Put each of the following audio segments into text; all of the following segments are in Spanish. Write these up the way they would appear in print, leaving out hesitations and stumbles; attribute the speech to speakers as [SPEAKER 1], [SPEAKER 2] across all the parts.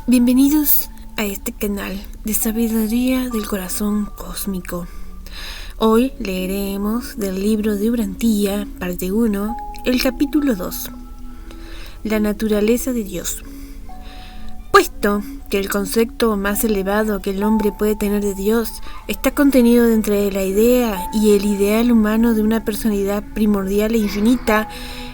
[SPEAKER 1] Bienvenidos a este canal de sabiduría del corazón cósmico. Hoy leeremos del libro de Urantia, parte 1, el capítulo 2, la naturaleza de Dios. Puesto que el concepto más elevado que el hombre puede tener de Dios está contenido entre la idea y el ideal humano de una personalidad primordial e infinita,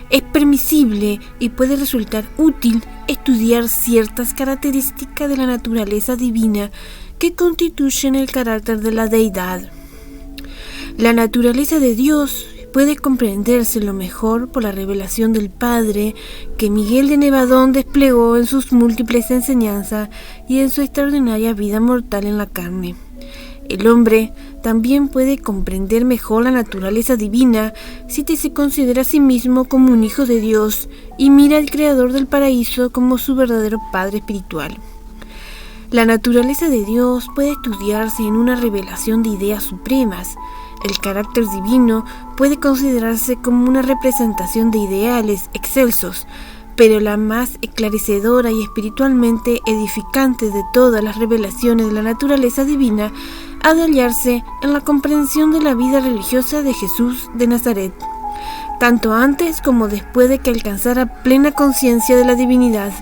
[SPEAKER 1] es permisible y puede resultar útil estudiar ciertas características de la naturaleza divina que constituyen el carácter de la deidad. La naturaleza de Dios puede comprenderse lo mejor por la revelación del Padre que Miguel de Nevadón desplegó en sus múltiples enseñanzas y en su extraordinaria vida mortal en la carne. El hombre también puede comprender mejor la naturaleza divina si se considera a sí mismo como un hijo de Dios y mira al Creador del paraíso como su verdadero Padre espiritual. La naturaleza de Dios puede estudiarse en una revelación de ideas supremas. El carácter divino puede considerarse como una representación de ideales excelsos, pero la más esclarecedora y espiritualmente edificante de todas las revelaciones de la naturaleza divina ha de hallarse en la comprensión de la vida religiosa de Jesús de Nazaret, tanto antes como después de que alcanzara plena conciencia de la divinidad.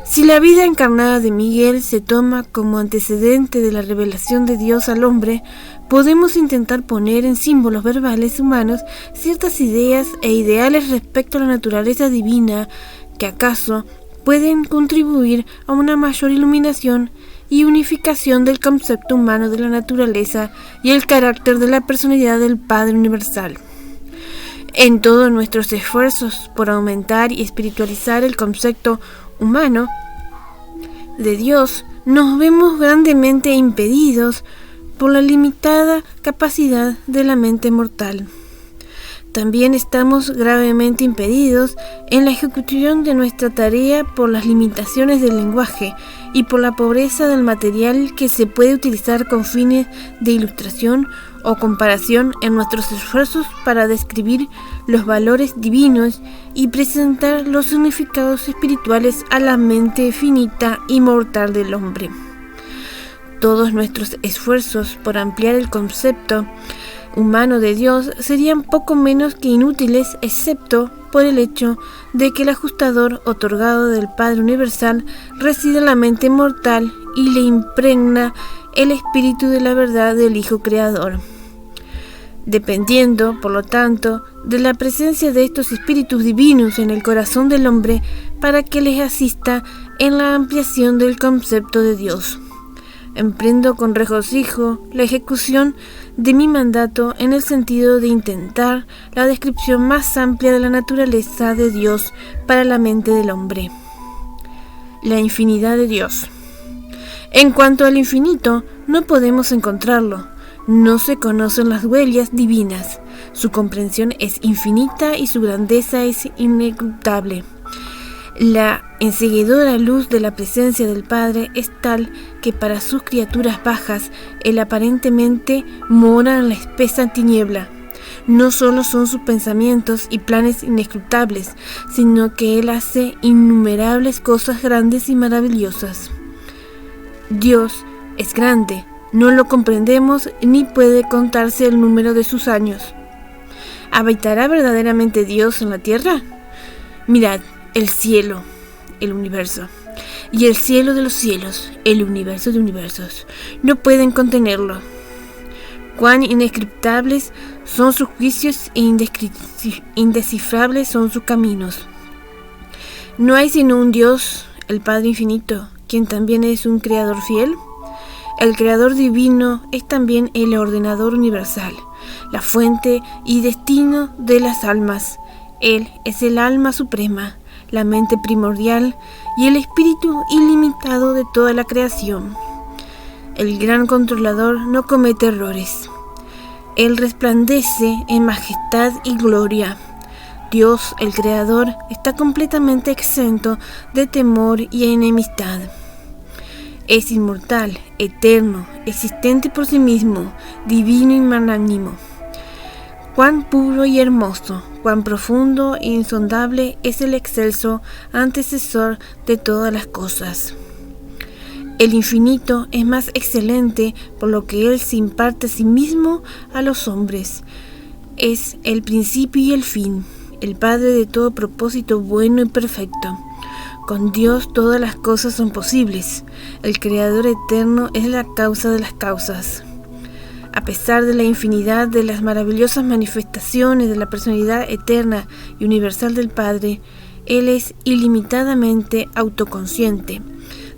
[SPEAKER 1] Si la vida encarnada de Miguel se toma como antecedente de la revelación de Dios al hombre, podemos intentar poner en símbolos verbales humanos ciertas ideas e ideales respecto a la naturaleza divina que acaso pueden contribuir a una mayor iluminación y unificación del concepto humano de la naturaleza y el carácter de la personalidad del Padre Universal. En todos nuestros esfuerzos por aumentar y espiritualizar el concepto humano de Dios, nos vemos grandemente impedidos por la limitada capacidad de la mente mortal. También estamos gravemente impedidos en la ejecución de nuestra tarea por las limitaciones del lenguaje y por la pobreza del material que se puede utilizar con fines de ilustración o comparación en nuestros esfuerzos para describir los valores divinos y presentar los significados espirituales a la mente finita y mortal del hombre. Todos nuestros esfuerzos por ampliar el concepto humano de Dios serían poco menos que inútiles, excepto por el hecho de que el ajustador otorgado del Padre Universal reside en la mente mortal y le impregna el espíritu de la verdad del Hijo Creador. Dependiendo, por lo tanto, de la presencia de estos espíritus divinos en el corazón del hombre para que les asista en la ampliación del concepto de Dios. Emprendo con regocijo la ejecución de mi mandato en el sentido de intentar la descripción más amplia de la naturaleza de Dios para la mente del hombre. La infinidad de Dios. En cuanto al infinito, no podemos encontrarlo. No se conocen las huellas divinas. Su comprensión es infinita y su grandeza es inescrutable. La enseguidora luz de la presencia del Padre es tal que para sus criaturas bajas Él aparentemente mora en la espesa tiniebla. No solo son sus pensamientos y planes inescrutables, sino que Él hace innumerables cosas grandes y maravillosas. Dios es grande, no lo comprendemos ni puede contarse el número de sus años. ¿Habitará verdaderamente Dios en la tierra? Mirad, el cielo, el universo, y el cielo de los cielos, el universo de universos, no pueden contenerlo. Cuán inescrutables son sus juicios e indescifrables son sus caminos. ¿No hay sino un Dios, el Padre Infinito, quien también es un Creador fiel? El Creador divino es también el Ordenador universal, la fuente y destino de las almas. Él es el alma suprema, la mente primordial y el espíritu ilimitado de toda la creación. El gran controlador no comete errores. Él resplandece en majestad y gloria. Dios, el Creador, está completamente exento de temor y enemistad. Es inmortal, eterno, existente por sí mismo, divino y magnánimo. Cuán puro y hermoso, cuán profundo e insondable es el excelso antecesor de todas las cosas. El infinito es más excelente, por lo que Él se imparte a sí mismo a los hombres. Es el principio y el fin, el Padre de todo propósito bueno y perfecto. Con Dios todas las cosas son posibles. El Creador eterno es la causa de las causas. A pesar de la infinidad de las maravillosas manifestaciones de la personalidad eterna y universal del Padre, Él es ilimitadamente autoconsciente.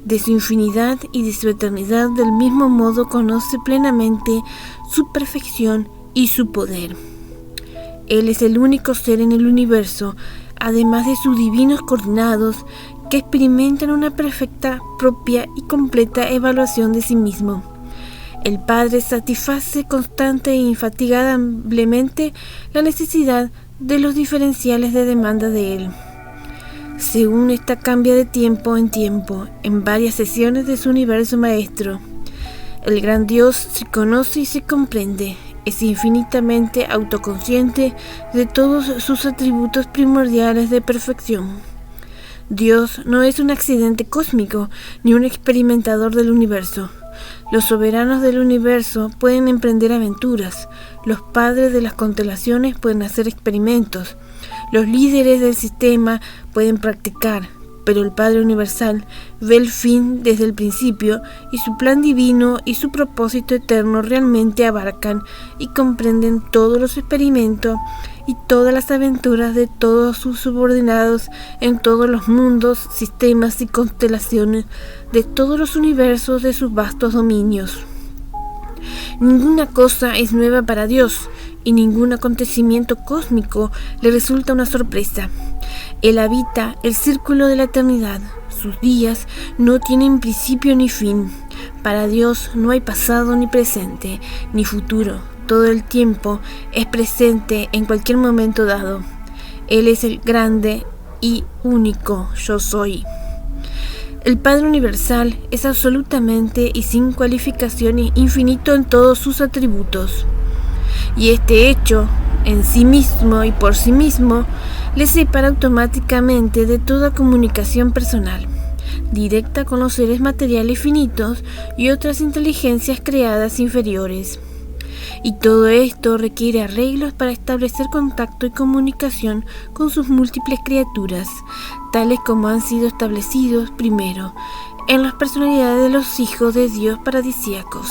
[SPEAKER 1] De su infinidad y de su eternidad, del mismo modo conoce plenamente su perfección y su poder. Él es el único ser en el universo, además de sus divinos coordinados, que experimentan una perfecta, propia y completa evaluación de sí mismo. El Padre satisface constante e infatigablemente la necesidad de los diferenciales de demanda de Él. Según esta cambia de tiempo en tiempo, en varias sesiones de su universo maestro. El gran Dios se conoce y se comprende, es infinitamente autoconsciente de todos sus atributos primordiales de perfección. Dios no es un accidente cósmico ni un experimentador del universo. Los soberanos del universo pueden emprender aventuras, los padres de las constelaciones pueden hacer experimentos, los líderes del sistema pueden practicar, pero el Padre Universal ve el fin desde el principio y su plan divino y su propósito eterno realmente abarcan y comprenden todos los experimentos y todas las aventuras de todos sus subordinados en todos los mundos, sistemas y constelaciones de todos los universos de sus vastos dominios. Ninguna cosa es nueva para Dios y ningún acontecimiento cósmico le resulta una sorpresa. Él habita el círculo de la eternidad. Sus días no tienen principio ni fin. Para Dios no hay pasado ni presente, ni futuro. Todo el tiempo es presente en cualquier momento dado. Él es el grande y único Yo Soy. El Padre Universal es absolutamente y sin cualificaciones infinito en todos sus atributos. Y este hecho, en sí mismo y por sí mismo, le separa automáticamente de toda comunicación personal, directa con los seres materiales finitos y otras inteligencias creadas inferiores. Y todo esto requiere arreglos para establecer contacto y comunicación con sus múltiples criaturas, tales como han sido establecidos primero en las personalidades de los hijos de Dios paradisíacos,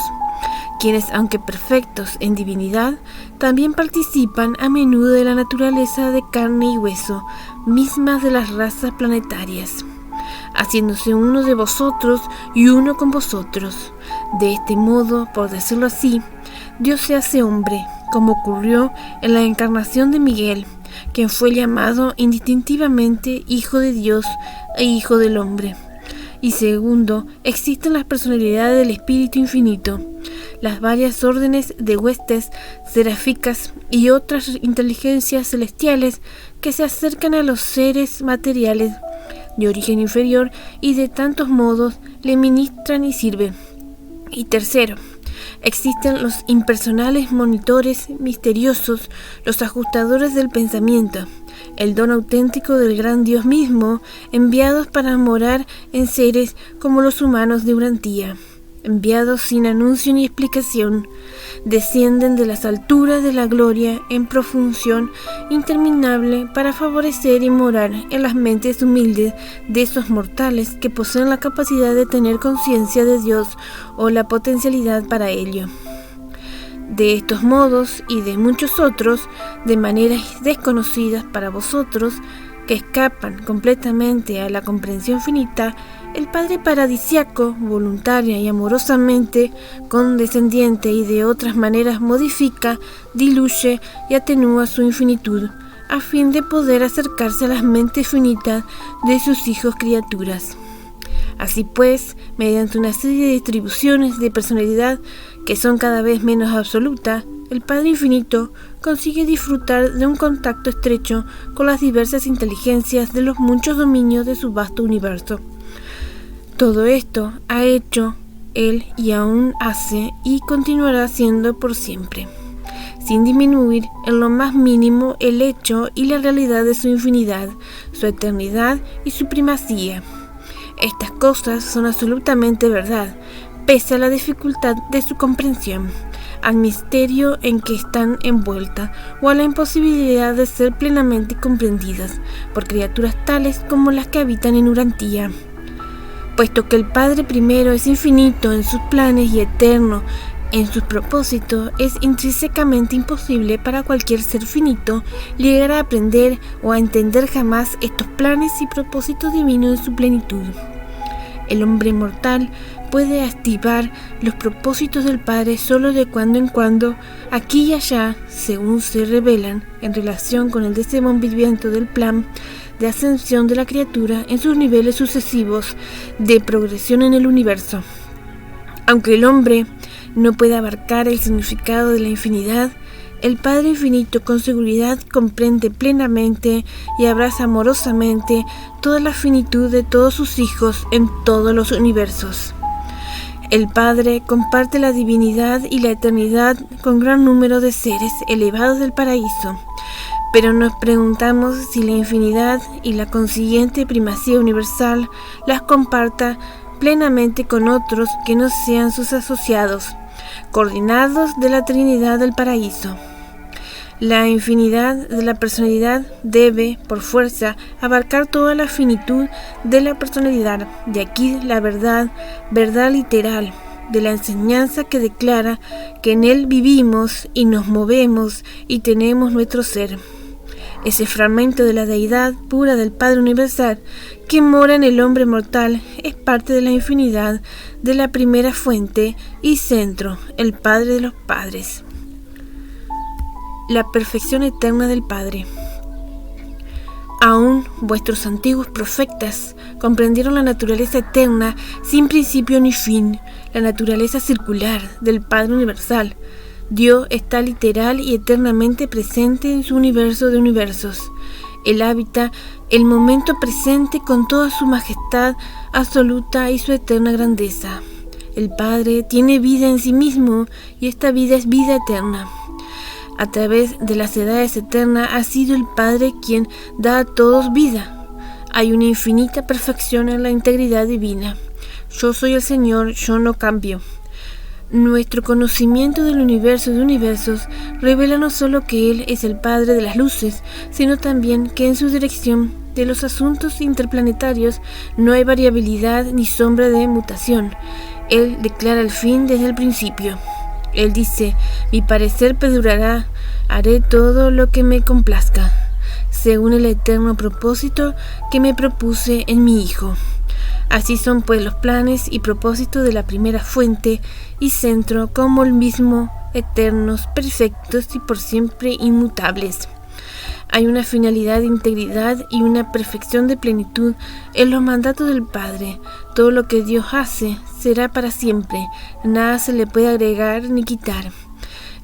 [SPEAKER 1] quienes, aunque perfectos en divinidad, también participan a menudo de la naturaleza de carne y hueso, mismas de las razas planetarias, haciéndose uno de vosotros y uno con vosotros. De este modo, por decirlo así, Dios se hace hombre, como ocurrió en la encarnación de Miguel, quien fue llamado indistintivamente Hijo de Dios e Hijo del Hombre. Y segundo, existen las personalidades del Espíritu Infinito, las varias órdenes de huestes seráficas y otras inteligencias celestiales que se acercan a los seres materiales de origen inferior y de tantos modos le ministran y sirven. Y tercero, existen los impersonales monitores misteriosos, los ajustadores del pensamiento, el don auténtico del gran Dios mismo, enviados para morar en seres como los humanos de Urantía. Enviados sin anuncio ni explicación, descienden de las alturas de la gloria en profunción interminable para favorecer y morar en las mentes humildes de esos mortales que poseen la capacidad de tener conciencia de Dios o la potencialidad para ello. De estos modos y de muchos otros, de maneras desconocidas para vosotros, que escapan completamente a la comprensión finita, el Padre Paradisíaco, voluntaria y amorosamente, condescendiente y de otras maneras modifica, diluye y atenúa su infinitud, a fin de poder acercarse a las mentes finitas de sus hijos criaturas. Así pues, mediante una serie de distribuciones de personalidad que son cada vez menos absolutas, el Padre Infinito consigue disfrutar de un contacto estrecho con las diversas inteligencias de los muchos dominios de su vasto universo. Todo esto ha hecho Él y aún hace y continuará haciendo por siempre, sin disminuir en lo más mínimo el hecho y la realidad de su infinidad, su eternidad y su primacía. Estas cosas son absolutamente verdad, pese a la dificultad de su comprensión, al misterio en que están envueltas o a la imposibilidad de ser plenamente comprendidas por criaturas tales como las que habitan en Urantía. Puesto que el Padre primero es infinito en sus planes y eterno en sus propósitos, es intrínsecamente imposible para cualquier ser finito llegar a aprender o a entender jamás estos planes y propósitos divinos en su plenitud. El hombre mortal puede activar los propósitos del Padre solo de cuando en cuando, aquí y allá, según se revelan en relación con el desenvolvimiento del plan de ascensión de la criatura en sus niveles sucesivos de progresión en el universo. Aunque el hombre no puede abarcar el significado de la infinidad, el Padre Infinito con seguridad comprende plenamente y abraza amorosamente toda la finitud de todos sus hijos en todos los universos. El Padre comparte la divinidad y la eternidad con gran número de seres elevados del paraíso, pero nos preguntamos si la infinidad y la consiguiente primacía universal las comparta plenamente con otros que no sean sus asociados, coordinados de la Trinidad del paraíso. La infinidad de la personalidad debe, por fuerza, abarcar toda la finitud de la personalidad. De aquí la verdad literal, de la enseñanza que declara que en él vivimos y nos movemos y tenemos nuestro ser. Ese fragmento de la deidad pura del Padre Universal que mora en el hombre mortal es parte de la infinidad de la primera fuente y centro, el Padre de los Padres. La perfección eterna del Padre. Aún vuestros antiguos profetas comprendieron la naturaleza eterna sin principio ni fin, la naturaleza circular del Padre Universal. Dios está literal y eternamente presente en su universo de universos. Él habita el momento presente con toda su majestad absoluta y su eterna grandeza. El Padre tiene vida en sí mismo y esta vida es vida eterna. A través de las edades eternas ha sido el Padre quien da a todos vida. Hay una infinita perfección en la integridad divina. Yo soy el Señor, yo no cambio. Nuestro conocimiento del universo de universos revela no solo que Él es el Padre de las luces, sino también que en su dirección de los asuntos interplanetarios no hay variabilidad ni sombra de mutación. Él declara el fin desde el principio. Él dice: mi parecer perdurará, haré todo lo que me complazca, según el eterno propósito que me propuse en mi Hijo. Así son pues los planes y propósitos de la primera fuente y centro como el mismo, eternos, perfectos y por siempre inmutables. Hay una finalidad de integridad y una perfección de plenitud en los mandatos del Padre. Todo lo que Dios hace será para siempre, nada se le puede agregar ni quitar.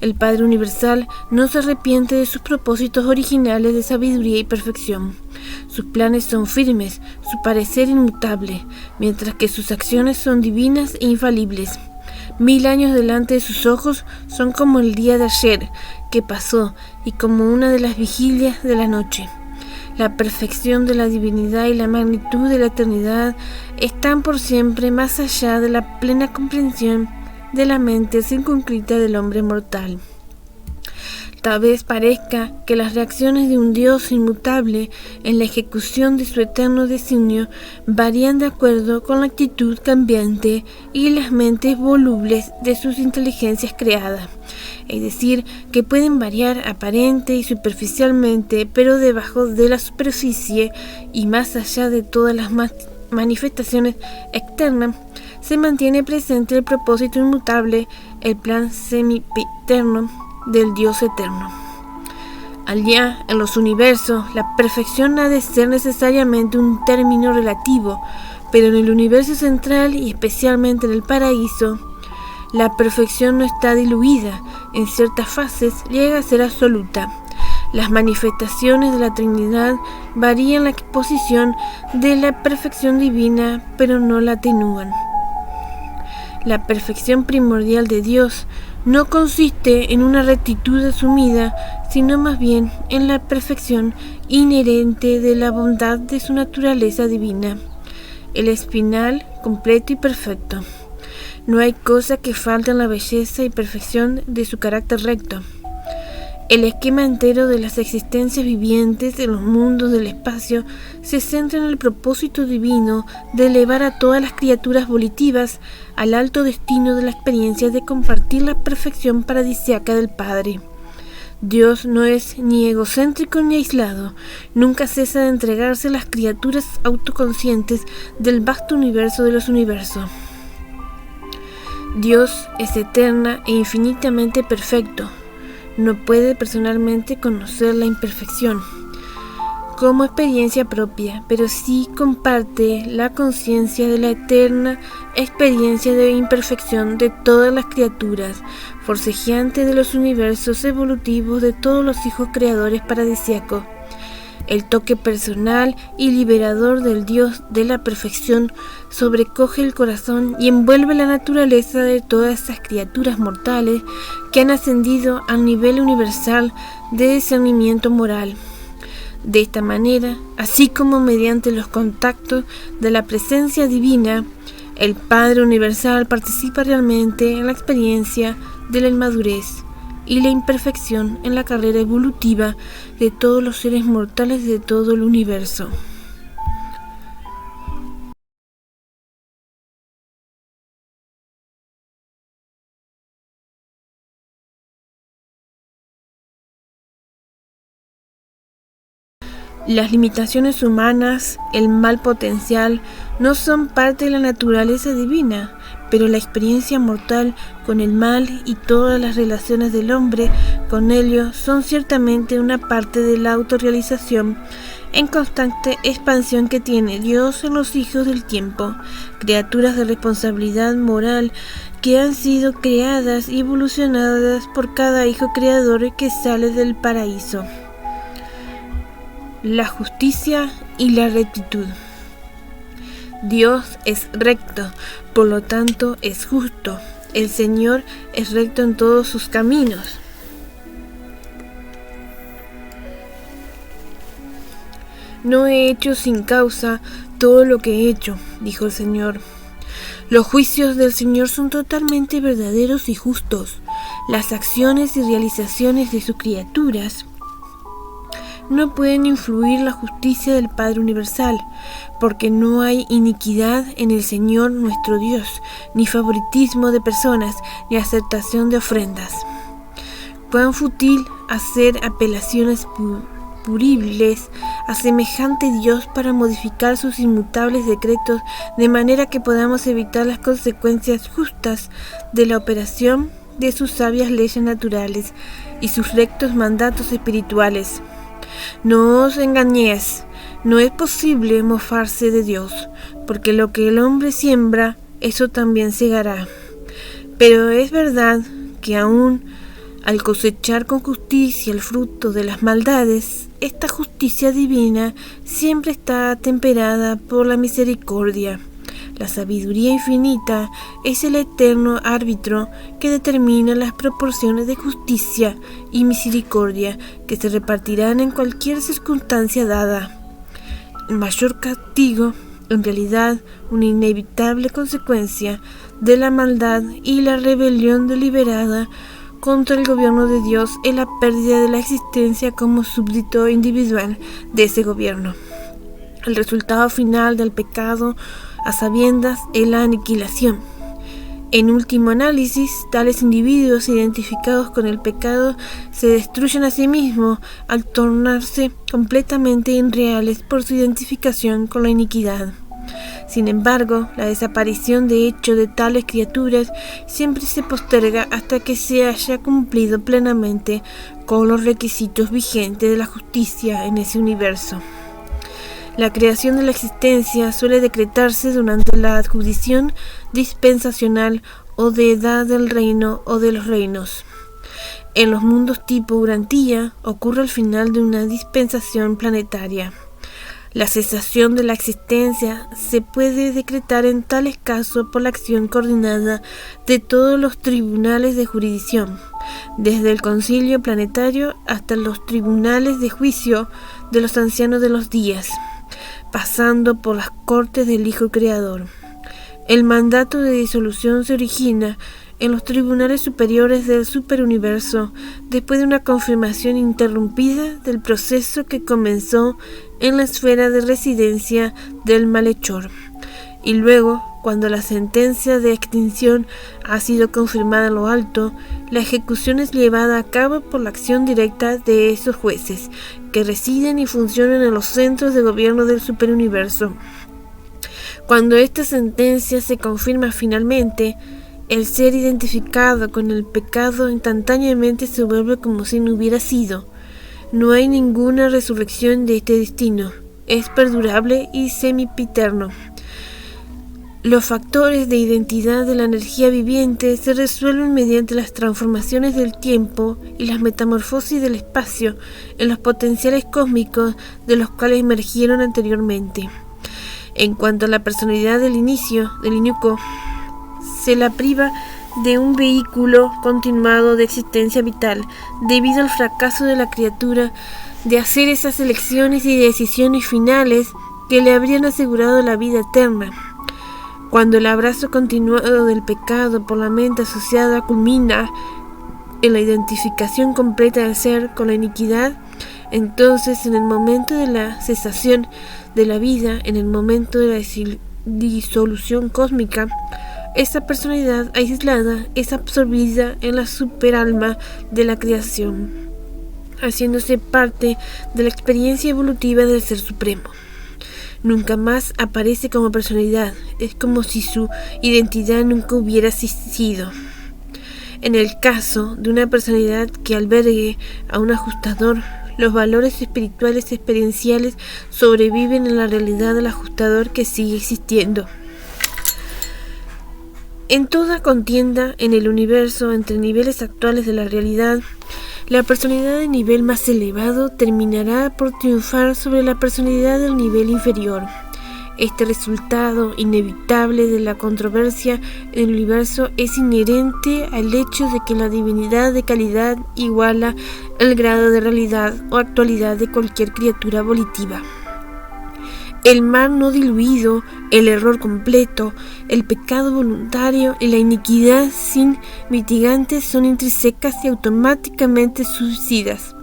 [SPEAKER 1] El Padre Universal no se arrepiente de sus propósitos originales de sabiduría y perfección. Sus planes son firmes, su parecer inmutable, mientras que sus acciones son divinas e infalibles. 1000 años delante de sus ojos son como el día de ayer que pasó y como una de las vigilias de la noche. La perfección de la divinidad y la magnitud de la eternidad están por siempre más allá de la plena comprensión de la mente circunscrita del hombre mortal. Tal vez parezca que las reacciones de un Dios inmutable en la ejecución de su eterno designio varían de acuerdo con la actitud cambiante y las mentes volubles de sus inteligencias creadas. Es decir, que pueden variar aparente y superficialmente, pero debajo de la superficie y más allá de todas las manifestaciones externas, se mantiene presente el propósito inmutable, el plan sempiterno del Dios eterno. Allá en los universos, la perfección ha de ser necesariamente un término relativo, pero en el universo central y especialmente en el paraíso, la perfección no está diluida, en ciertas fases llega a ser absoluta. Las manifestaciones de la Trinidad varían la exposición de la perfección divina, pero no la atenúan. La perfección primordial de Dios no consiste en una rectitud asumida, sino más bien en la perfección inherente de la bondad de su naturaleza divina. el espinal completo y perfecto. No hay cosa que falte en la belleza y perfección de su carácter recto. El esquema entero de las existencias vivientes en los mundos del espacio se centra en el propósito divino de elevar a todas las criaturas volitivas al alto destino de la experiencia de compartir la perfección paradisíaca del Padre. Dios no es ni egocéntrico ni aislado, nunca cesa de entregarse a las criaturas autoconscientes del vasto universo de los universos. Dios es eterna e infinitamente perfecto. No puede personalmente conocer la imperfección como experiencia propia, pero sí comparte la conciencia de la eterna experiencia de imperfección de todas las criaturas, forcejeante de los universos evolutivos de todos los hijos creadores paradisíacos. El toque personal y liberador del Dios de la perfección sobrecoge el corazón y envuelve la naturaleza de todas esas criaturas mortales que han ascendido al nivel universal de discernimiento moral. De esta manera, así como mediante los contactos de la presencia divina, el Padre Universal participa realmente en la experiencia de la inmadurez y la imperfección en la carrera evolutiva de todos los seres mortales de todo el universo. Las limitaciones humanas, el mal potencial, no son parte de la naturaleza divina, pero la experiencia mortal con el mal y todas las relaciones del hombre con ello son ciertamente una parte de la autorrealización en constante expansión que tiene Dios en los hijos del tiempo, criaturas de responsabilidad moral que han sido creadas y evolucionadas por cada hijo creador que sale del paraíso. La justicia y la rectitud. Dios es recto, por lo tanto es justo. El Señor es recto en todos sus caminos. No he hecho sin causa todo lo que he hecho, dijo el Señor. Los juicios del Señor son totalmente verdaderos y justos. Las acciones y realizaciones de sus criaturas no pueden influir la justicia del Padre Universal, porque no hay iniquidad en el Señor nuestro Dios, ni favoritismo de personas, ni aceptación de ofrendas. Cuán fútil hacer apelaciones puribles a semejante Dios para modificar sus inmutables decretos de manera que podamos evitar las consecuencias justas de la operación de sus sabias leyes naturales y sus rectos mandatos espirituales. No os engañéis, no es posible mofarse de Dios, porque lo que el hombre siembra, eso también segará. Pero es verdad que aún al cosechar con justicia el fruto de las maldades, esta justicia divina siempre está temperada por la misericordia. La sabiduría infinita es el eterno árbitro que determina las proporciones de justicia y misericordia que se repartirán en cualquier circunstancia dada. El mayor castigo, en realidad, una inevitable consecuencia de la maldad y la rebelión deliberada contra el gobierno de Dios es la pérdida de la existencia como súbdito individual de ese gobierno. El resultado final del pecado a sabiendas es la aniquilación. En último análisis, tales individuos identificados con el pecado se destruyen a sí mismos al tornarse completamente irreales por su identificación con la iniquidad. Sin embargo, la desaparición de hecho de tales criaturas siempre se posterga hasta que se haya cumplido plenamente con los requisitos vigentes de la justicia en ese universo. La creación de la existencia suele decretarse durante la adjudicación dispensacional o de edad del reino o de los reinos. En los mundos tipo Urantía ocurre al final de una dispensación planetaria. La cesación de la existencia se puede decretar en tales casos por la acción coordinada de todos los tribunales de jurisdicción, desde el concilio planetario hasta los tribunales de juicio de los ancianos de los días. pasando por las cortes del Hijo Creador. El mandato de disolución se origina en los tribunales superiores del superuniverso después de una confirmación interrumpida del proceso que comenzó en la esfera de residencia del malhechor, y luego, cuando la sentencia de extinción ha sido confirmada en lo alto, la ejecución es llevada a cabo por la acción directa de esos jueces que residen y funcionan en los centros de gobierno del superuniverso. Cuando esta sentencia se confirma finalmente, el ser identificado con el pecado instantáneamente se vuelve como si no hubiera sido. No hay ninguna resurrección de este destino. Es perdurable y semipiterno. Los factores de identidad de la energía viviente se resuelven mediante las transformaciones del tiempo y las metamorfosis del espacio en los potenciales cósmicos de los cuales emergieron anteriormente. En cuanto a la personalidad del inicio, del Inuko, se la priva de un vehículo continuado de existencia vital debido al fracaso de la criatura de hacer esas elecciones y decisiones finales que le habrían asegurado la vida eterna. Cuando el abrazo continuado del pecado por la mente asociada culmina en la identificación completa del ser con la iniquidad, entonces en el momento de la cesación de la vida, en el momento de la disolución cósmica, esa personalidad aislada es absorbida en la superalma de la creación, haciéndose parte de la experiencia evolutiva del Ser Supremo. Nunca más aparece como personalidad, es como si su identidad nunca hubiera existido. En el caso de una personalidad que albergue a un ajustador, los valores espirituales experienciales sobreviven en la realidad del ajustador que sigue existiendo. En toda contienda en el universo entre niveles actuales de la realidad, la personalidad de nivel más elevado terminará por triunfar sobre la personalidad del nivel inferior. Este resultado inevitable de la controversia en el universo es inherente al hecho de que la divinidad de calidad iguala el grado de realidad o actualidad de cualquier criatura volitiva. El mal no diluido, el error completo, el pecado voluntario y la iniquidad sin mitigantes son intrínsecas y automáticamente suicidas.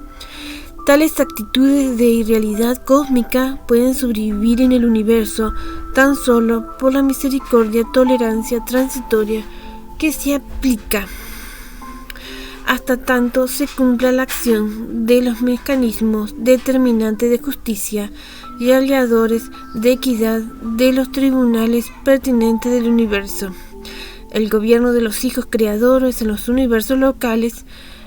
[SPEAKER 1] Tales actitudes de irrealidad cósmica pueden sobrevivir en el universo tan solo por la misericordia, tolerancia transitoria que se aplica hasta tanto se cumpla la acción de los mecanismos determinantes de justicia y aliadores de equidad de los tribunales pertinentes del universo. El gobierno de los hijos creadores en los universos locales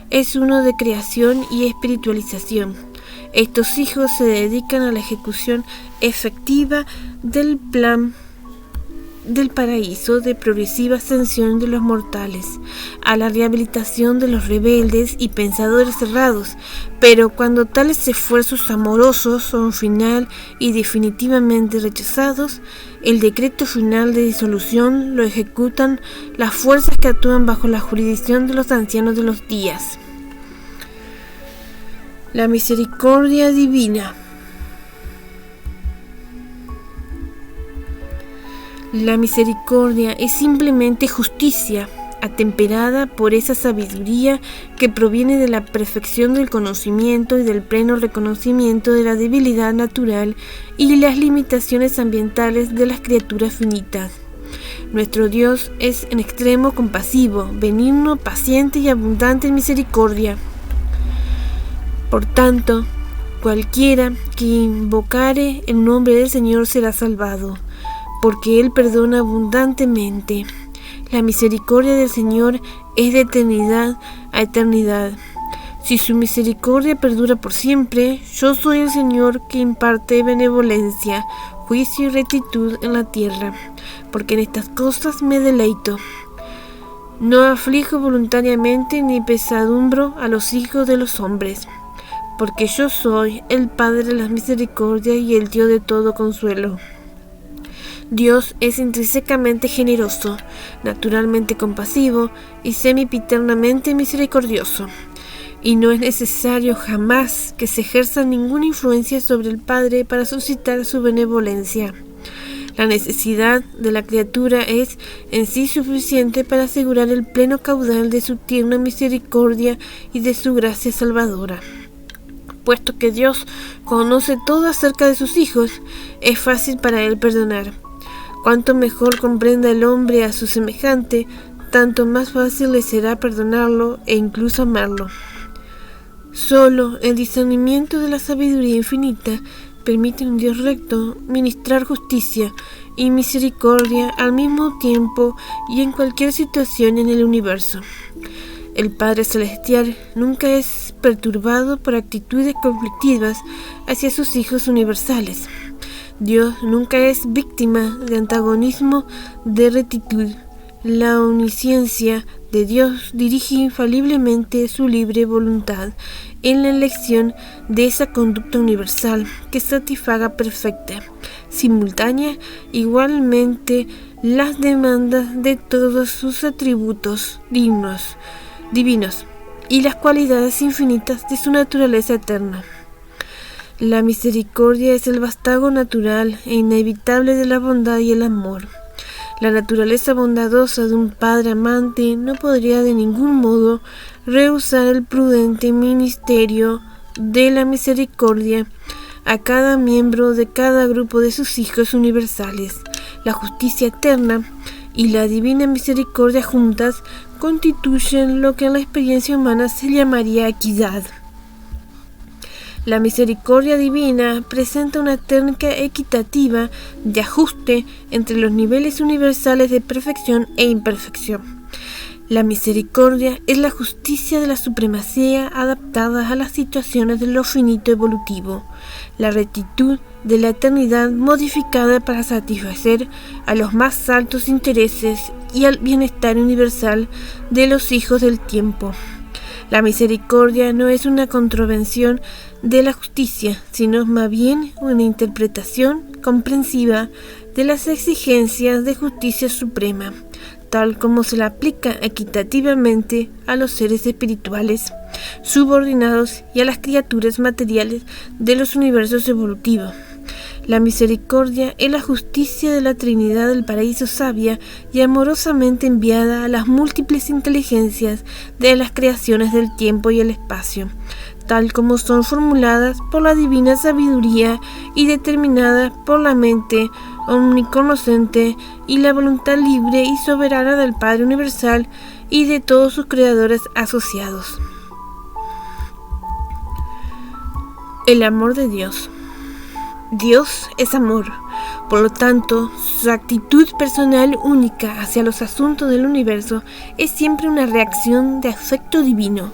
[SPEAKER 1] es uno de creación y espiritualización. Estos hijos se dedican a la ejecución efectiva del plan del paraíso de progresiva ascensión de los mortales, a la rehabilitación de los rebeldes y pensadores cerrados, pero cuando tales esfuerzos amorosos son final y definitivamente rechazados, el decreto final de disolución lo ejecutan las fuerzas que actúan bajo la jurisdicción de los ancianos de los días. La misericordia divina. La misericordia es simplemente justicia, atemperada por esa sabiduría que proviene de la perfección del conocimiento y del pleno reconocimiento de la debilidad natural y las limitaciones ambientales de las criaturas finitas. Nuestro Dios es en extremo compasivo, benigno, paciente y abundante en misericordia. Por tanto, cualquiera que invocare el nombre del Señor será salvado, porque Él perdona abundantemente. La misericordia del Señor es de eternidad a eternidad. Si su misericordia perdura por siempre, yo soy el Señor que imparte benevolencia, juicio y rectitud en la tierra, porque en estas cosas me deleito. No aflijo voluntariamente ni pesadumbro a los hijos de los hombres, porque yo soy el Padre de las misericordias y el Dios de todo consuelo. Dios es intrínsecamente generoso, naturalmente compasivo y semipiternamente misericordioso. y no es necesario jamás que se ejerza ninguna influencia sobre el Padre para suscitar su benevolencia. La necesidad de la criatura es en sí suficiente para asegurar el pleno caudal de su tierna misericordia y de su gracia salvadora. Puesto que Dios conoce todo acerca de sus hijos, es fácil para Él perdonar. Cuanto mejor comprenda el hombre a su semejante, tanto más fácil le será perdonarlo e incluso amarlo. Solo el discernimiento de la sabiduría infinita permite a un Dios recto ministrar justicia y misericordia al mismo tiempo y en cualquier situación en el universo. El Padre Celestial nunca es perturbado por actitudes conflictivas hacia sus hijos universales. Dios nunca es víctima de antagonismo de rectitud. La omnisciencia de Dios dirige infaliblemente su libre voluntad en la elección de esa conducta universal que satisfaga perfecta, simultánea, igualmente las demandas de todos sus atributos divinos y las cualidades infinitas de su naturaleza eterna. La misericordia es el vástago natural e inevitable de la bondad y el amor. La naturaleza bondadosa de un padre amante no podría de ningún modo rehusar el prudente ministerio de la misericordia a cada miembro de cada grupo de sus hijos universales. La justicia eterna y la divina misericordia juntas constituyen lo que en la experiencia humana se llamaría equidad. La misericordia divina presenta una técnica equitativa de ajuste entre los niveles universales de perfección e imperfección. La misericordia es la justicia de la supremacía adaptada a las situaciones de lo finito evolutivo, la rectitud de la eternidad modificada para satisfacer a los más altos intereses y al bienestar universal de los hijos del tiempo. La misericordia no es una contravención de la justicia, sino más bien una interpretación comprensiva de las exigencias de justicia suprema, tal como se la aplica equitativamente a los seres espirituales subordinados y a las criaturas materiales de los universos evolutivos. La misericordia es la justicia de la Trinidad del paraíso sabia y amorosamente enviada a las múltiples inteligencias de las creaciones del tiempo y el espacio, tal como son formuladas por la divina sabiduría y determinadas por la mente omniconocente y la voluntad libre y soberana del Padre Universal y de todos sus creadores asociados. El amor de Dios. Dios es amor, por lo tanto, su actitud personal única hacia los asuntos del universo es siempre una reacción de afecto divino.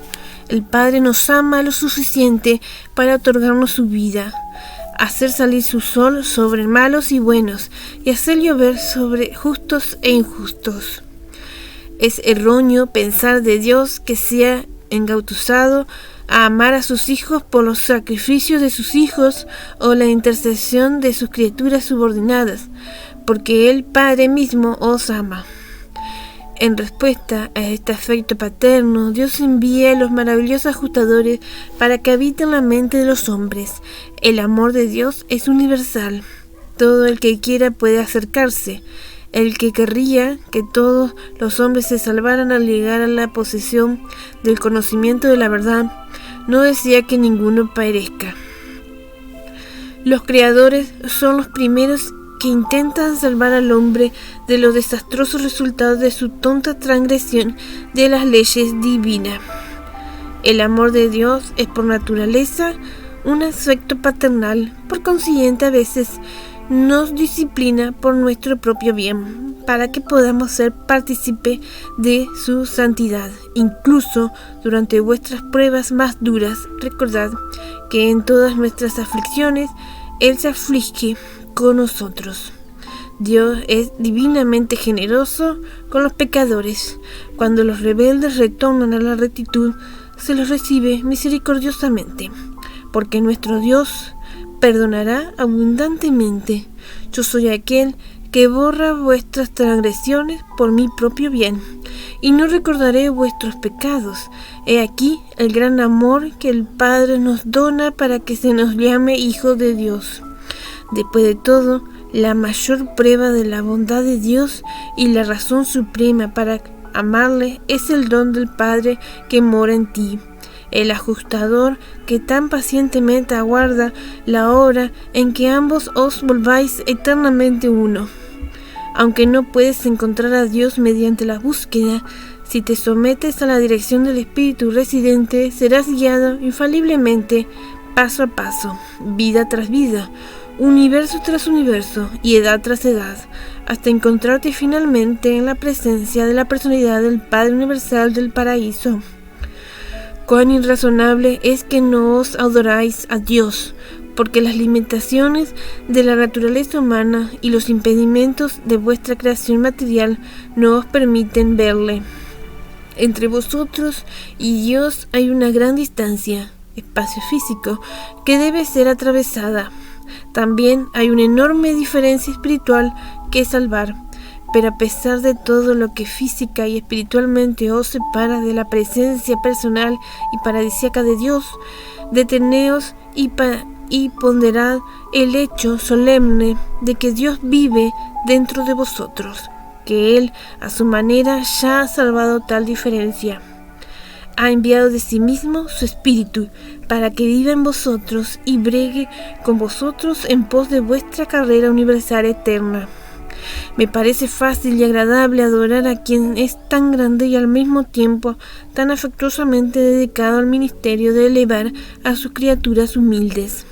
[SPEAKER 1] El Padre nos ama lo suficiente para otorgarnos su vida, hacer salir su sol sobre malos y buenos y hacer llover sobre justos e injustos. Es erróneo pensar de Dios que sea engatusado a amar a sus hijos por los sacrificios de sus hijos o la intercesión de sus criaturas subordinadas, porque el Padre mismo os ama. En respuesta a este afecto paterno, Dios envía a los maravillosos ajustadores para que habiten la mente de los hombres. El amor de Dios es universal. Todo el que quiera puede acercarse. El que querría que todos los hombres se salvaran al llegar a la posesión del conocimiento de la verdad, no desea que ninguno perezca. Los creadores son los primeros que intentan salvar al hombre de los desastrosos resultados de su tonta transgresión de las leyes divinas. El amor de Dios es por naturaleza un aspecto paternal, por consiguiente a veces nos disciplina por nuestro propio bien, para que podamos ser partícipe de su santidad. Incluso durante vuestras pruebas más duras, recordad que en todas nuestras aflicciones Él se aflige con nosotros. Dios es divinamente generoso con los pecadores. Cuando los rebeldes retornan a la rectitud, se los recibe misericordiosamente, porque nuestro Dios perdonará abundantemente. Yo soy aquel que borra vuestras transgresiones por mi propio bien, y no recordaré vuestros pecados. He aquí el gran amor que el Padre nos dona para que se nos llame hijos de Dios. Después de todo, la mayor prueba de la bondad de Dios y la razón suprema para amarle es el don del Padre que mora en ti, el ajustador que tan pacientemente aguarda la hora en que ambos os volváis eternamente uno. Aunque no puedes encontrar a Dios mediante la búsqueda, si te sometes a la dirección del Espíritu residente, serás guiado infaliblemente, paso a paso, vida tras vida, universo tras universo y edad tras edad, hasta encontrarte finalmente en la presencia de la personalidad del Padre Universal del Paraíso. Cuán irrazonable es que no os adoráis a Dios, porque las limitaciones de la naturaleza humana y los impedimentos de vuestra creación material no os permiten verle. Entre vosotros y Dios hay una gran distancia, espacio físico, que debe ser atravesada. También hay una enorme diferencia espiritual que salvar, pero a pesar de todo lo que física y espiritualmente os separa de la presencia personal y paradisíaca de Dios, deteneos y ponderad el hecho solemne de que Dios vive dentro de vosotros, que Él a su manera ya ha salvado tal diferencia. Ha enviado de sí mismo su Espíritu para que viva en vosotros y bregue con vosotros en pos de vuestra carrera universal eterna. Me parece fácil y agradable adorar a quien es tan grande y al mismo tiempo tan afectuosamente dedicado al ministerio de elevar a sus criaturas humildes.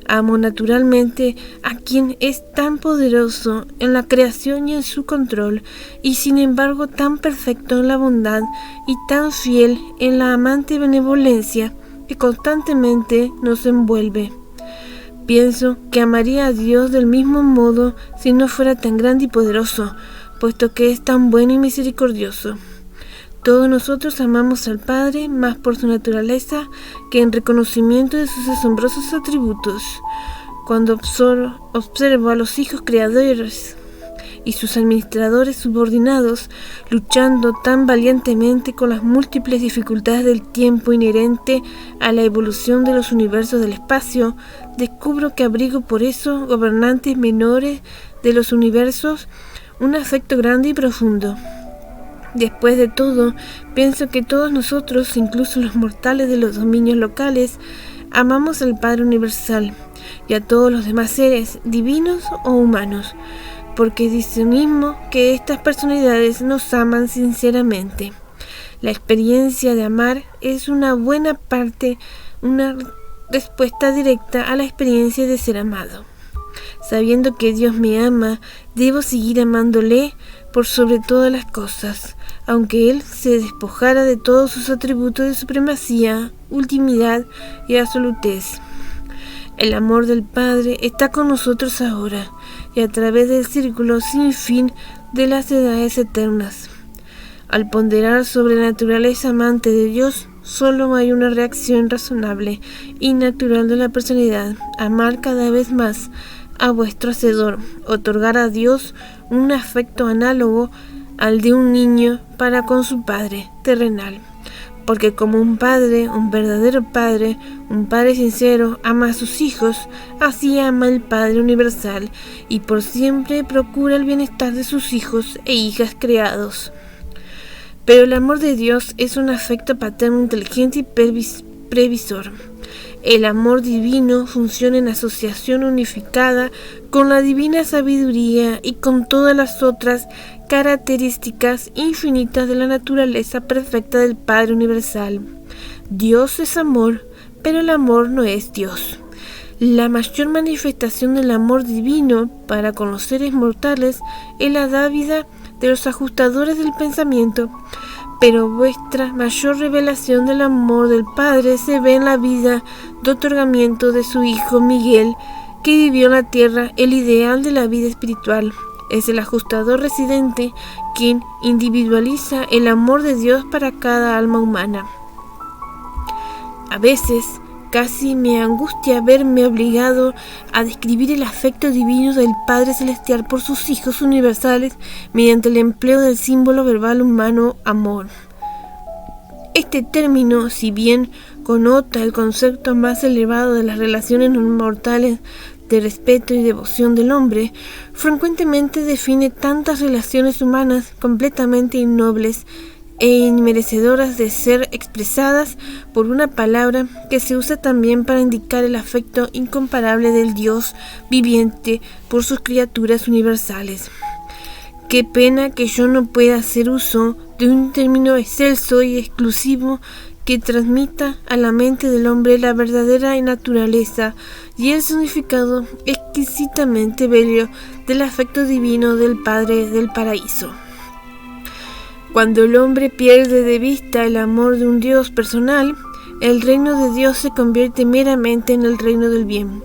[SPEAKER 1] Amo naturalmente a quien es tan poderoso en la creación y en su control, y sin embargo tan perfecto en la bondad y tan fiel en la amante benevolencia que constantemente nos envuelve. Pienso que amaría a Dios del mismo modo si no fuera tan grande y poderoso, puesto que es tan bueno y misericordioso. Todos nosotros amamos al Padre más por su naturaleza que en reconocimiento de sus asombrosos atributos. Cuando observo a los hijos creadores y sus administradores subordinados luchando tan valientemente con las múltiples dificultades del tiempo inherente a la evolución de los universos del espacio, descubro que abrigo por esos gobernantes menores de los universos un afecto grande y profundo. Después de todo, pienso que todos nosotros, incluso los mortales de los dominios locales, amamos al Padre Universal y a todos los demás seres, divinos o humanos, porque dice mismo que estas personalidades nos aman sinceramente. La experiencia de amar es una buena parte, una respuesta directa a la experiencia de ser amado. Sabiendo que Dios me ama, debo seguir amándole por sobre todas las cosas, aunque Él se despojara de todos sus atributos de supremacía, ultimidad y absolutez. El amor del Padre está con nosotros ahora y a través del círculo sin fin de las edades eternas. Al ponderar sobre la naturaleza amante de Dios, solo hay una reacción razonable y natural de la personalidad: amar cada vez más a vuestro Hacedor, otorgar a Dios un afecto análogo al de un niño para con su padre terrenal, porque como un padre, un verdadero padre, un padre sincero ama a sus hijos, así ama el Padre Universal y por siempre procura el bienestar de sus hijos e hijas creados. Pero el amor de Dios es un afecto paterno inteligente y previsor. El amor divino funciona en asociación unificada con la divina sabiduría y con todas las otras características infinitas de la naturaleza perfecta del Padre Universal. Dios es amor, pero el amor no es Dios. La mayor manifestación del amor divino para con los seres mortales es la dávida de los ajustadores del pensamiento, pero vuestra mayor revelación del amor del Padre se ve en la vida de otorgamiento de su Hijo Miguel, que vivió en la tierra el ideal de la vida espiritual. Es el ajustador residente quien individualiza el amor de Dios para cada alma humana. A veces Casi me angustia verme obligado a describir el afecto divino del Padre Celestial por sus hijos universales mediante el empleo del símbolo verbal humano amor. Este término, si bien connota el concepto más elevado de las relaciones mortales de respeto y devoción del hombre, frecuentemente define tantas relaciones humanas completamente innobles e inmerecedoras de ser expresadas por una palabra que se usa también para indicar el afecto incomparable del Dios viviente por sus criaturas universales. Qué pena que yo no pueda hacer uso de un término excelso y exclusivo que transmita a la mente del hombre la verdadera naturaleza y el significado exquisitamente bello del afecto divino del Padre del Paraíso. Cuando el hombre pierde de vista el amor de un Dios personal, el reino de Dios se convierte meramente en el reino del bien.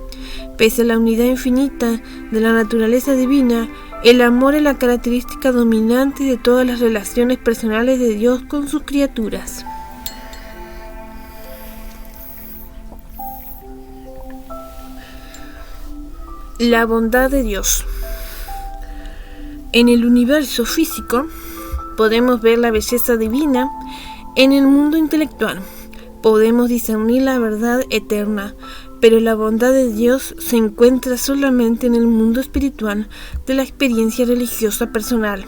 [SPEAKER 1] Pese a la unidad infinita de la naturaleza divina, el amor es la característica dominante de todas las relaciones personales de Dios con sus criaturas. La bondad de Dios. En el universo físico podemos ver la belleza divina. En el mundo intelectual podemos discernir la verdad eterna, pero la bondad de Dios se encuentra solamente en el mundo espiritual de la experiencia religiosa personal.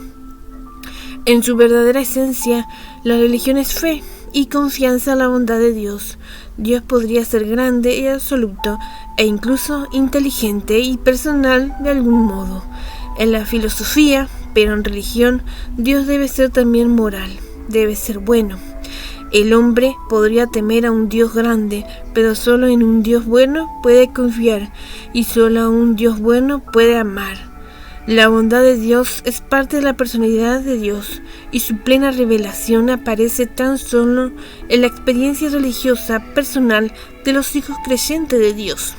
[SPEAKER 1] En su verdadera esencia, la religión es fe y confianza en la bondad de Dios. Dios podría ser grande y absoluto, e incluso inteligente y personal de algún modo. En la filosofía, pero en religión, Dios debe ser también moral, debe ser bueno. El hombre podría temer a un Dios grande, pero solo en un Dios bueno puede confiar, y solo a un Dios bueno puede amar. La bondad de Dios es parte de la personalidad de Dios, y su plena revelación aparece tan solo en la experiencia religiosa personal de los hijos creyentes de Dios.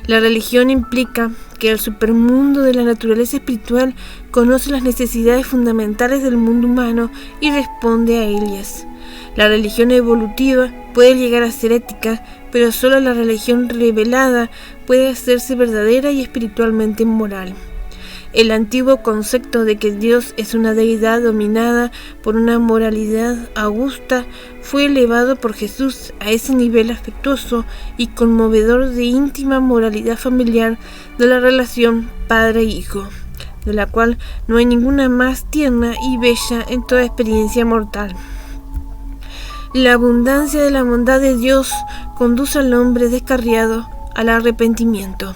[SPEAKER 1] La religión implica que el supermundo de la naturaleza espiritual conoce las necesidades fundamentales del mundo humano y responde a ellas. La religión evolutiva puede llegar a ser ética, pero solo la religión revelada puede hacerse verdadera y espiritualmente moral. El antiguo concepto de que Dios es una deidad dominada por una moralidad augusta fue elevado por Jesús a ese nivel afectuoso y conmovedor de íntima moralidad familiar de la relación padre-hijo, de la cual no hay ninguna más tierna y bella en toda experiencia mortal. La abundancia de la bondad de Dios conduce al hombre descarriado al arrepentimiento.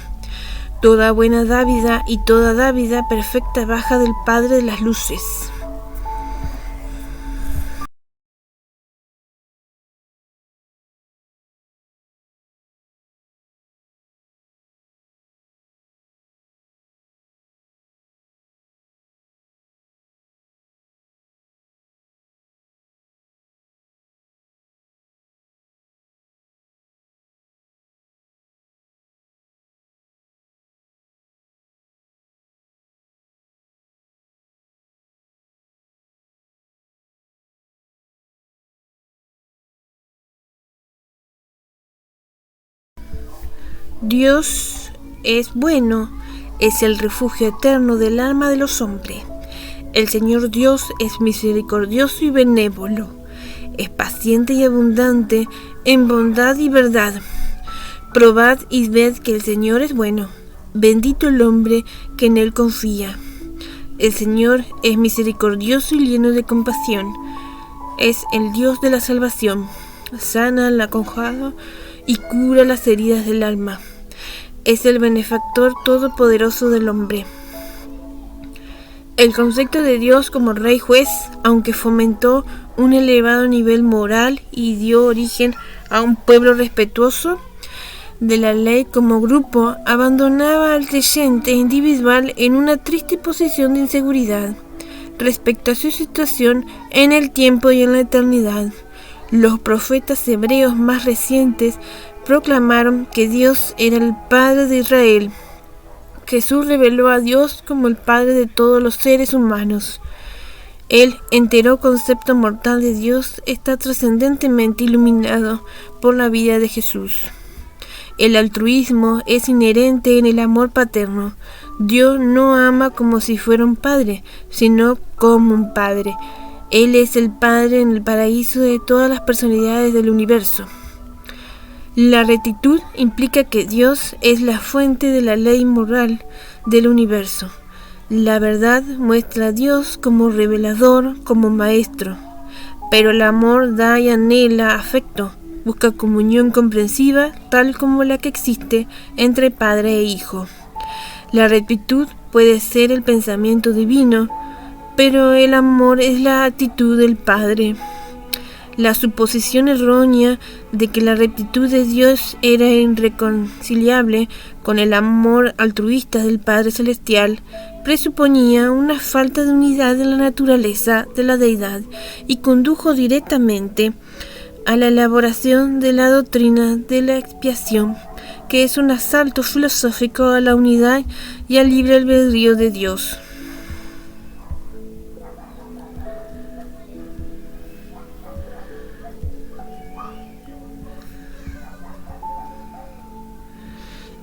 [SPEAKER 1] Toda buena dávida y toda dávida perfecta baja del Padre de las luces. Dios es bueno, es el refugio eterno del alma de los hombres. El Señor Dios es misericordioso y benévolo, es paciente y abundante en bondad y verdad. Probad y ved que el Señor es bueno, bendito el hombre que en él confía. El Señor es misericordioso y lleno de compasión, es el Dios de la salvación, sana al acongojado y cura las heridas del alma. Es el benefactor todopoderoso del hombre. El concepto de Dios como rey juez, aunque fomentó un elevado nivel moral y dio origen a un pueblo respetuoso de la ley como grupo, abandonaba al creyente individual en una triste posición de inseguridad respecto a su situación en el tiempo y en la eternidad. Los profetas hebreos más recientes proclamaron que Dios era el Padre de Israel. Jesús reveló a Dios como el Padre de todos los seres humanos. El entero concepto mortal de Dios está trascendentemente iluminado por la vida de Jesús. El altruismo es inherente en el amor paterno. Dios no ama como si fuera un padre, sino como un padre. Él es el Padre en el paraíso de todas las personalidades del universo. La rectitud implica que Dios es la fuente de la ley moral del universo. La verdad muestra a Dios como revelador, como maestro. Pero el amor da y anhela afecto, busca comunión comprensiva tal como la que existe entre padre e hijo. La rectitud puede ser el pensamiento divino, pero el amor es la actitud del Padre. La suposición errónea de que la rectitud de Dios era irreconciliable con el amor altruista del Padre Celestial presuponía una falta de unidad en la naturaleza de la deidad y condujo directamente a la elaboración de la doctrina de la expiación, que es un asalto filosófico a la unidad y al libre albedrío de Dios.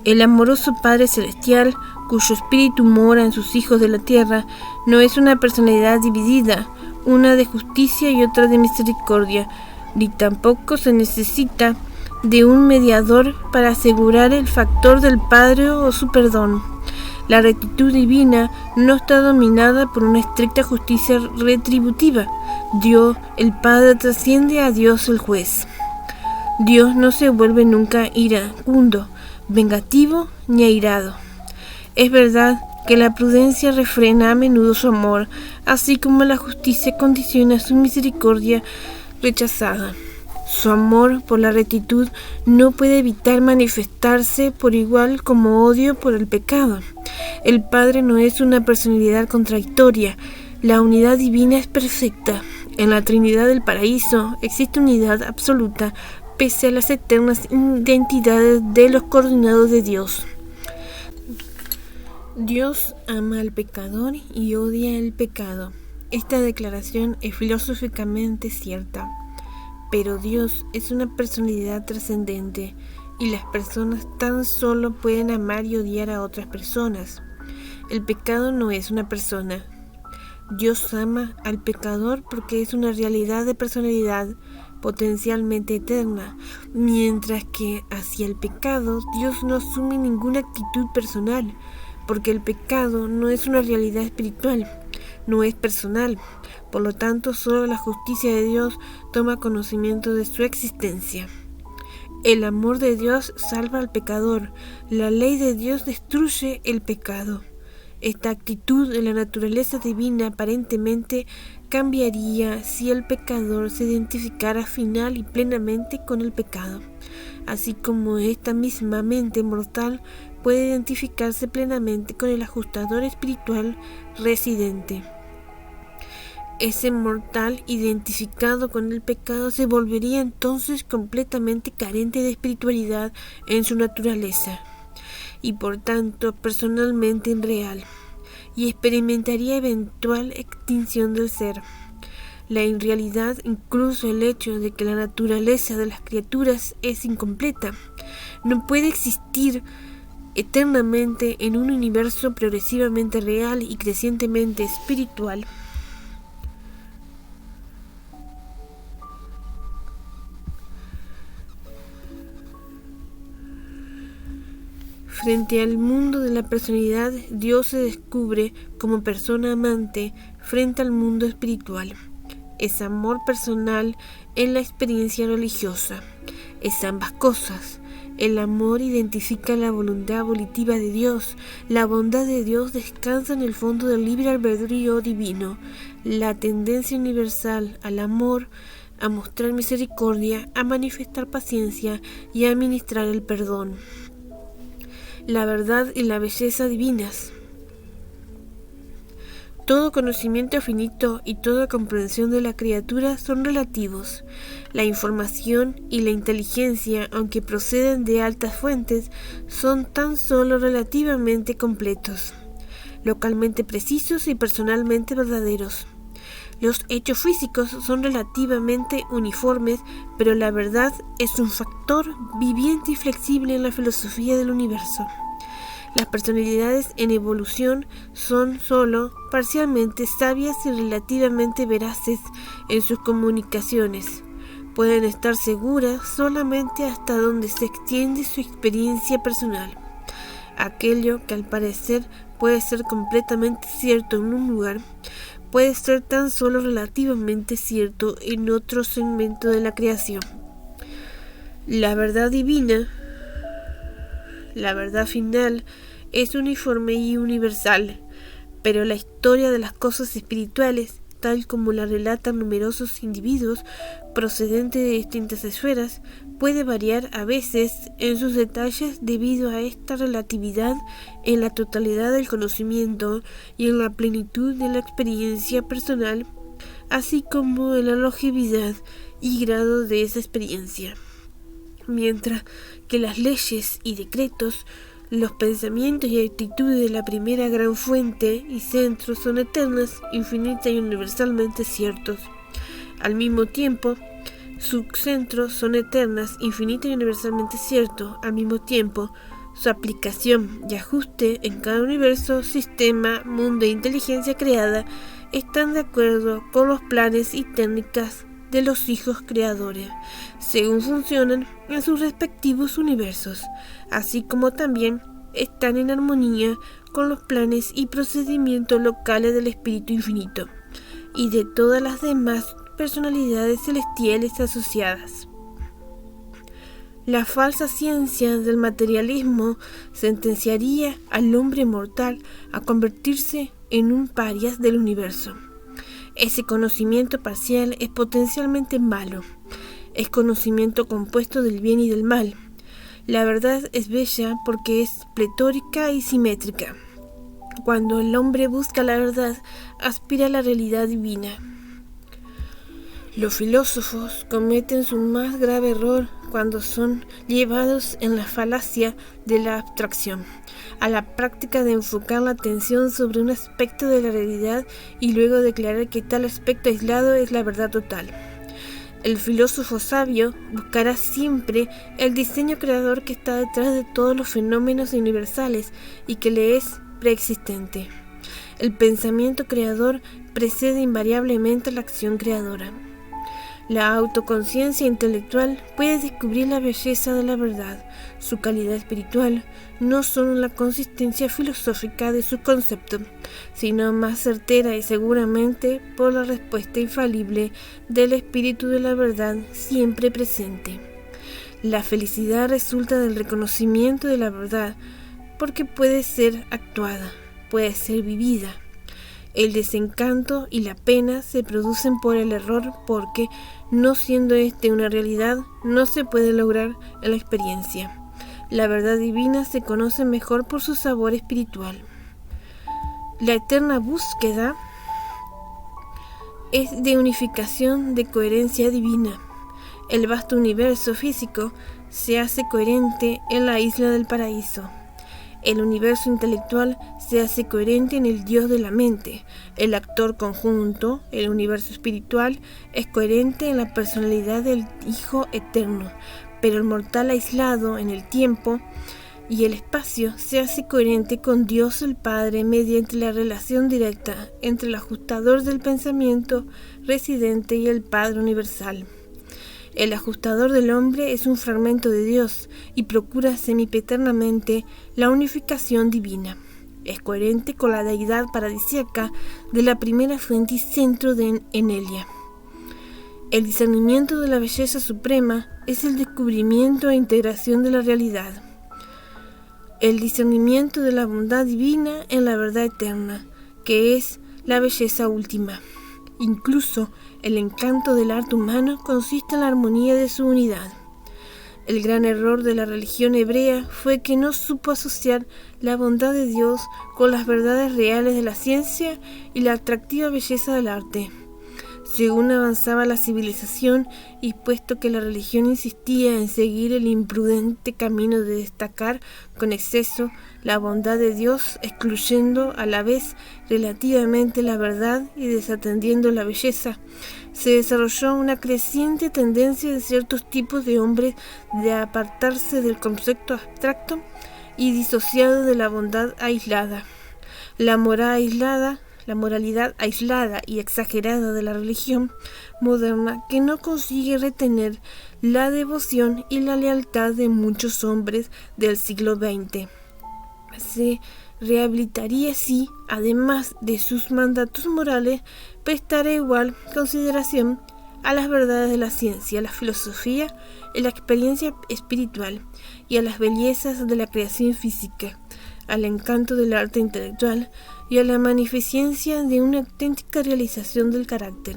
[SPEAKER 1] El amoroso Padre Celestial, cuyo espíritu mora en sus hijos de la tierra, no es una personalidad dividida, una de justicia y otra de misericordia, ni tampoco se necesita de un mediador para asegurar el factor del Padre o su perdón. La rectitud divina no está dominada por una estricta justicia retributiva. Dios, el Padre, trasciende a Dios el juez. Dios no se vuelve nunca iracundo, vengativo ni airado. Es verdad que la prudencia refrena a menudo su amor, así como la justicia condiciona su misericordia rechazada. Su amor por la rectitud no puede evitar manifestarse por igual como odio por el pecado. El Padre no es una personalidad contradictoria. La unidad divina es perfecta. En la Trinidad del Paraíso existe unidad absoluta, pese a las eternas identidades de los coordinados de Dios. Dios ama al pecador y odia el pecado. Esta declaración es filosóficamente cierta, pero Dios es una personalidad trascendente y las personas tan solo pueden amar y odiar a otras personas. El pecado no es una persona. Dios ama al pecador porque es una realidad de personalidad potencialmente eterna, mientras que hacia el pecado Dios no asume ninguna actitud personal, porque el pecado no es una realidad espiritual, no es personal. Por lo tanto, solo la justicia de Dios toma conocimiento de su existencia. El amor de Dios salva al pecador, la ley de Dios destruye el pecado. Esta actitud de la naturaleza divina aparentemente cambiaría si el pecador se identificara final y plenamente con el pecado, así como esta misma mente mortal puede identificarse plenamente con el ajustador espiritual residente. Ese mortal identificado con el pecado se volvería entonces completamente carente de espiritualidad en su naturaleza y por tanto personalmente irreal, y experimentaría eventual extinción del ser. La irrealidad, incluso el hecho de que la naturaleza de las criaturas es incompleta, no puede existir eternamente en un universo progresivamente real y crecientemente espiritual. Frente al mundo de la personalidad, Dios se descubre como persona amante frente al mundo espiritual. Es amor personal en la experiencia religiosa. Es ambas cosas. El amor identifica la voluntad volitiva de Dios. La bondad de Dios descansa en el fondo del libre albedrío divino. La tendencia universal al amor, a mostrar misericordia, a manifestar paciencia y a administrar el perdón. La verdad y la belleza divinas. Todo conocimiento finito y toda comprensión de la criatura son relativos. La información y la inteligencia, aunque proceden de altas fuentes, son tan solo relativamente completos, localmente precisos y personalmente verdaderos. Los hechos físicos son relativamente uniformes, pero la verdad es un factor viviente y flexible en la filosofía del universo. Las personalidades en evolución son solo parcialmente sabias y relativamente veraces en sus comunicaciones. Pueden estar seguras solamente hasta donde se extiende su experiencia personal. Aquello que al parecer puede ser completamente cierto en un lugar, puede ser tan solo relativamente cierto en otro segmento de la creación. La verdad divina, la verdad final, es uniforme y universal, pero la historia de las cosas espirituales, tal como la relatan numerosos individuos procedentes de distintas esferas, puede variar a veces en sus detalles debido a esta relatividad en la totalidad del conocimiento y en la plenitud de la experiencia personal, así como en la longevidad y grado de esa experiencia. Mientras que las leyes y decretos, los pensamientos y actitudes de la primera gran fuente y centro son eternas, infinitas y universalmente ciertos. Al mismo tiempo, sus centros son eternas, infinitas y universalmente ciertos. Al mismo tiempo, su aplicación y ajuste en cada universo, sistema, mundo e inteligencia creada están de acuerdo con los planes y técnicas de los hijos creadores, según funcionan en sus respectivos universos, así como también están en armonía con los planes y procedimientos locales del Espíritu Infinito y de todas las demás personalidades celestiales asociadas. La falsa ciencia del materialismo sentenciaría al hombre mortal a convertirse en un parias del universo. Ese conocimiento parcial es potencialmente malo. Es conocimiento compuesto del bien y del mal. La verdad es bella porque es pletórica y simétrica. Cuando el hombre busca la verdad, aspira a la realidad divina. Los filósofos cometen su más grave error cuando son llevados en la falacia de la abstracción, a la práctica de enfocar la atención sobre un aspecto de la realidad y luego declarar que tal aspecto aislado es la verdad total. El filósofo sabio buscará siempre el diseño creador que está detrás de todos los fenómenos universales y que le es preexistente. El pensamiento creador precede invariablemente a la acción creadora. La autoconciencia intelectual puede descubrir la belleza de la verdad, su calidad espiritual, no solo la consistencia filosófica de su concepto, sino más certera y seguramente por la respuesta infalible del espíritu de la verdad siempre presente. La felicidad resulta del reconocimiento de la verdad porque puede ser actuada, puede ser vivida. El desencanto y la pena se producen por el error porque, no siendo este una realidad, no se puede lograr en la experiencia. La verdad divina se conoce mejor por su sabor espiritual. La eterna búsqueda es de unificación, de coherencia divina. El vasto universo físico se hace coherente en la isla del paraíso. El universo intelectual se hace coherente en el Dios de la mente. El actor conjunto, el universo espiritual, es coherente en la personalidad del Hijo Eterno, pero el mortal aislado en el tiempo y el espacio se hace coherente con Dios el Padre mediante la relación directa entre el ajustador del pensamiento residente y el Padre universal. El ajustador del hombre es un fragmento de Dios y procura semipeternamente la unificación divina. Es coherente con la deidad paradisíaca de la primera fuente y centro de Enelia. El discernimiento de la belleza suprema es el descubrimiento e integración de la realidad. El discernimiento de la bondad divina en la verdad eterna, que es la belleza última. Incluso el encanto del arte humano consiste en la armonía de su unidad. El gran error de la religión hebrea fue que no supo asociar la bondad de Dios con las verdades reales de la ciencia y la atractiva belleza del arte. Según avanzaba la civilización y puesto que la religión insistía en seguir el imprudente camino de destacar con exceso la bondad de Dios, excluyendo a la vez relativamente la verdad y desatendiendo la belleza, se desarrolló una creciente tendencia de ciertos tipos de hombres de apartarse del concepto abstracto y disociado de la bondad aislada. La moralidad aislada y exagerada de la religión moderna que no consigue retener la devoción y la lealtad de muchos hombres del siglo XX. Se rehabilitaría así, además de sus mandatos morales, prestará igual consideración a las verdades de la ciencia, la filosofía y la experiencia espiritual, y a las bellezas de la creación física, al encanto del arte intelectual y a la magnificencia de una auténtica realización del carácter.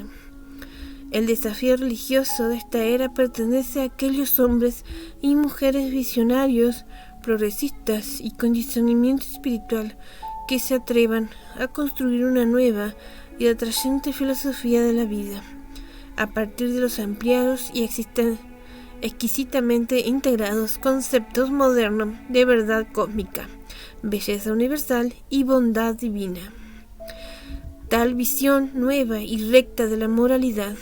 [SPEAKER 1] El desafío religioso de esta era pertenece a aquellos hombres y mujeres visionarios, progresistas y con discernimiento espiritual que se atrevan a construir una nueva y atrayente filosofía de la vida, a partir de los ampliados y exquisitamente integrados conceptos modernos de verdad cósmica, belleza universal y bondad divina. Tal visión nueva y recta de la moralidad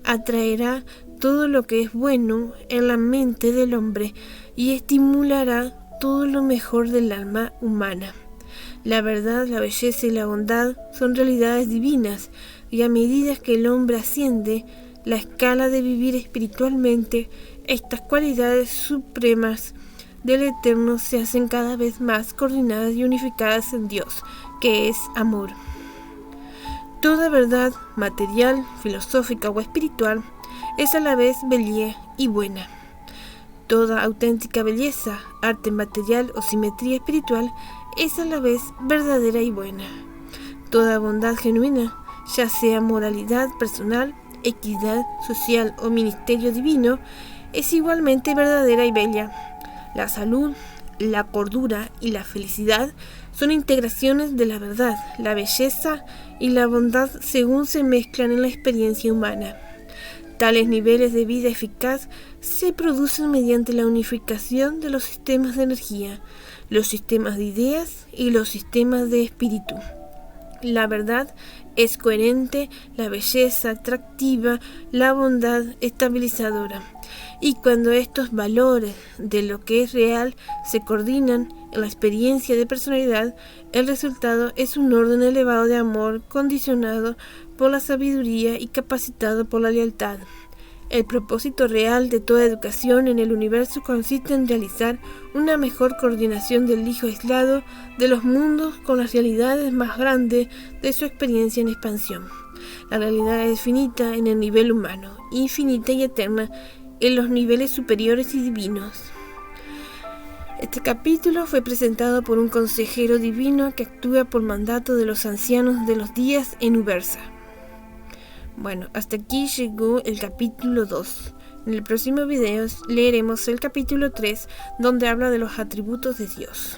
[SPEAKER 1] atraerá todo lo que es bueno en la mente del hombre y estimulará todo lo mejor del alma humana. La verdad, la belleza y la bondad son realidades divinas, y a medida que el hombre asciende la escala de vivir espiritualmente, estas cualidades supremas del Eterno se hacen cada vez más coordinadas y unificadas en Dios, que es amor. Toda verdad material, filosófica o espiritual es a la vez bella y buena. Toda auténtica belleza, arte material o simetría espiritual es a la vez verdadera y buena. Toda bondad genuina, ya sea moralidad personal, equidad social o ministerio divino, es igualmente verdadera y bella. La salud, la cordura y la felicidad son integraciones de la verdad, la belleza y la bondad según se mezclan en la experiencia humana. Tales niveles de vida eficaz se producen mediante la unificación de los sistemas de energía, los sistemas de ideas y los sistemas de espíritu. La verdad es coherente, la belleza atractiva, la bondad estabilizadora. Y cuando estos valores de lo que es real se coordinan en la experiencia de personalidad, el resultado es un orden elevado de amor condicionado por la sabiduría y capacitado por la lealtad. El propósito real de toda educación en el universo consiste en realizar una mejor coordinación del hijo aislado de los mundos con las realidades más grandes de su experiencia en expansión. La realidad es finita en el nivel humano, infinita y eterna en los niveles superiores y divinos. Este capítulo fue presentado por un consejero divino que actúa por mandato de los ancianos de los días en Ubersa. Bueno, hasta aquí llegó el capítulo 2. En el próximo video leeremos el capítulo 3, donde habla de los atributos de Dios.